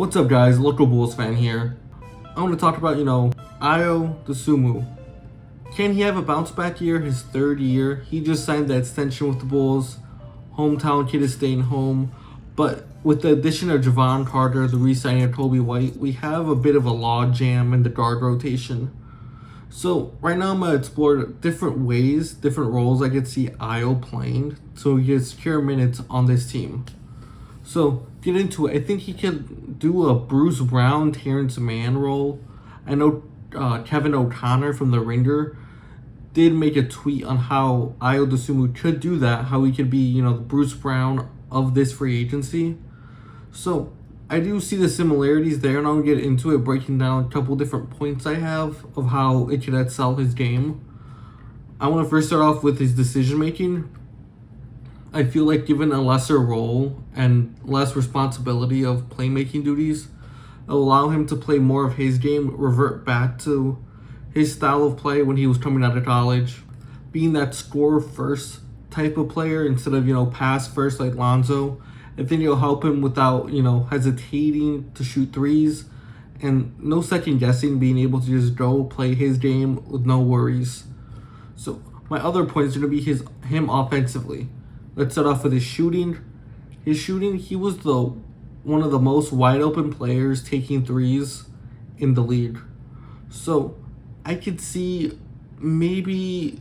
What's up, guys? Local Bulls fan here. I want to talk about, Ayo Dosunmu. Can he have a bounce back year? His third year. He just signed that extension with the Bulls. Hometown kid is staying home. But with the addition of Javon Carter, the re-signing of Toby White, we have a bit of a log jam in the guard rotation. So right now I'm going to explore different ways, different roles I could see Ayo playing so he can secure minutes on this team. So, get into it. I think he could do a Bruce Brown, Terrence Mann role. I know Kevin O'Connor from The Ringer did make a tweet on how Ayo Dosunmu could do that, how he could be, the Bruce Brown of this free agency. So, I do see the similarities there, and I'll get into it, breaking down a couple different points I have of how it could excel his game. I want to first start off with his decision making. I feel like given a lesser role and less responsibility of playmaking duties, it'll allow him to play more of his game, revert back to his style of play when he was coming out of college, being that score first type of player instead of, pass first like Lonzo. I think it'll help him without, hesitating to shoot threes and no second guessing, being able to just go play his game with no worries. So my other point is going to be him offensively. Let's start off with his shooting. His shooting, he was one of the most wide open players taking threes in the league. So I could see maybe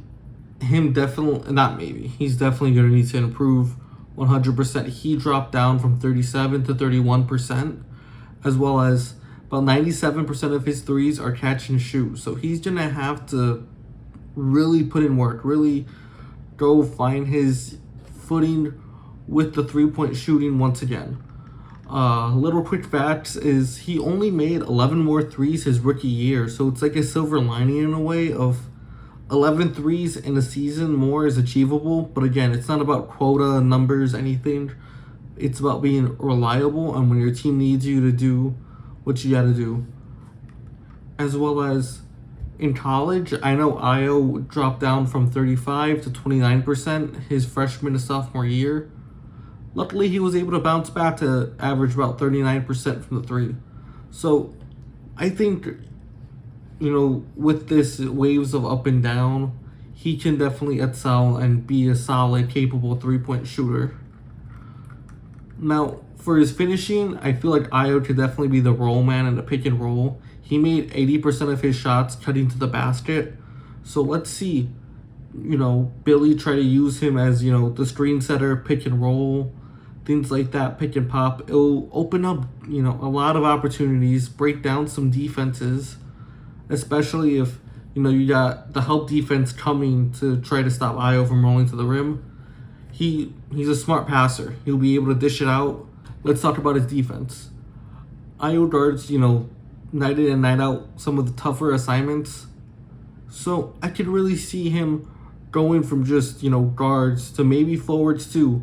him he's definitely going to need to improve 100%. He dropped down from 37 to 31%, as well as about 97% of his threes are catch and shoot. So he's going to have to really put in work, really go find his footing with the three-point shooting once again. Little quick facts is he only made 11 more threes his rookie year, so it's like a silver lining in a way of 11 threes in a season more is achievable. But again, it's not about quota, numbers, anything. It's about being reliable and when your team needs you to do what you got to do. As well as in college, I know Ayo dropped down from 35 to 29% his freshman to sophomore year. Luckily, he was able to bounce back to average about 39% from the three. So, I think, with this waves of up and down, he can definitely excel and be a solid, capable three-point shooter. Now, for his finishing, I feel like Ayo could definitely be the roll man in the pick and roll. He made 80% of his shots cutting to the basket. So let's see, Billy try to use him as, the screen setter, pick and roll, things like that, pick and pop. It'll open up, a lot of opportunities, break down some defenses, especially if, you got the help defense coming to try to stop Ayo from rolling to the rim. He's a smart passer. He'll be able to dish it out. Let's talk about his defense. Ayo guards, night in and night out some of the tougher assignments. So I could really see him going from just, guards to maybe forwards too.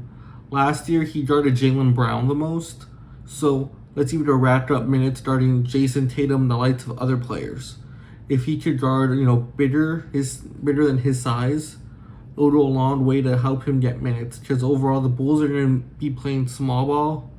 Last year he guarded Jaylen Brown the most. So let's either rack up minutes guarding Jason Tatum, the likes of other players. If he could guard, bigger than his size, it'll go a long way to help him get minutes. Because overall the Bulls are going to be playing small ball.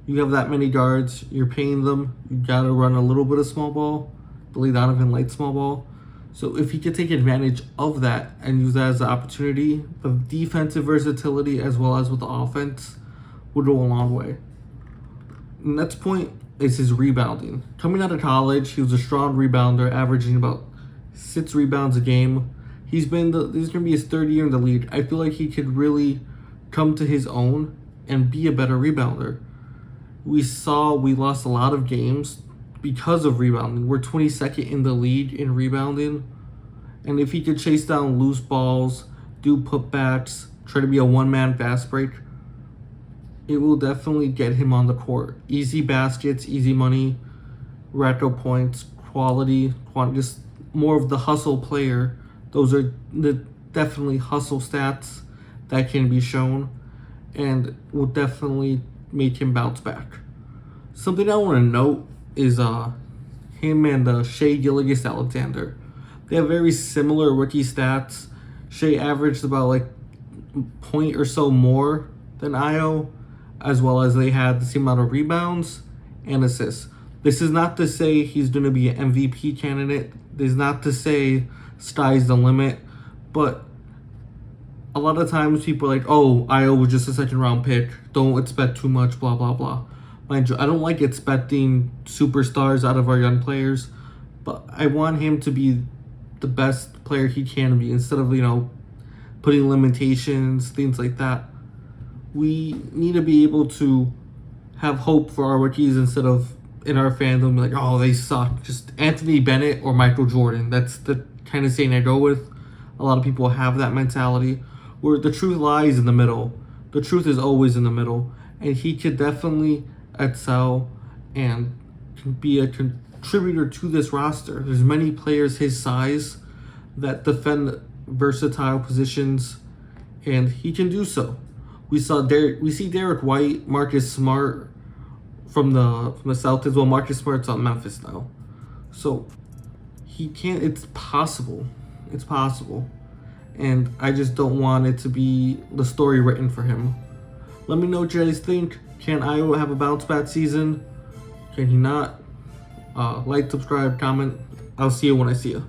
You have that many guards, you're paying them, you gotta run a little bit of small ball. Billy Donovan likes small ball. So if he could take advantage of that and use that as an opportunity, the defensive versatility as well as with the offense would go a long way. Next point is his rebounding. Coming out of college, he was a strong rebounder, averaging about 6 rebounds a game. This is gonna be his third year in the league. I feel like he could really come to his own and be a better rebounder. We lost a lot of games because of rebounding. We're 22nd in the league in rebounding. And if he could chase down loose balls, do putbacks, try to be a one-man fast break, it will definitely get him on the court. Easy baskets, easy money, rack up points, quality, just more of the hustle player. Those are the definitely hustle stats that can be shown and will definitely make him bounce back. Something I want to note is him and Shai Gilgeous-Alexander. They have very similar rookie stats. Shai averaged about like point or so more than Ayo, as well as they had the same amount of rebounds and assists. This is not to say he's going to be an MVP candidate. This is not to say sky's the limit. But a lot of times people are like, oh, Ayo was just a second round pick. Don't expect too much, blah, blah, blah. Mind you, I don't like expecting superstars out of our young players. But I want him to be the best player he can be instead of, putting limitations, things like that. We need to be able to have hope for our rookies instead of in our fandom like, oh, they suck. Just Anthony Bennett or Michael Jordan. That's the kind of saying I go with. A lot of people have that mentality where the truth lies in the middle. The truth is always in the middle. And he could definitely excel and can be a contributor to this roster. There's many players his size that defend versatile positions, and he can do so. We see Derek White, Marcus Smart from the Celtics. Well, Marcus Smart's on Memphis now, so he can't. It's possible. It's possible, and I just don't want it to be the story written for him. Let me know what you guys think. Can Ayo have a bounce back season? Can he not? Like, subscribe, comment. I'll see you when I see you.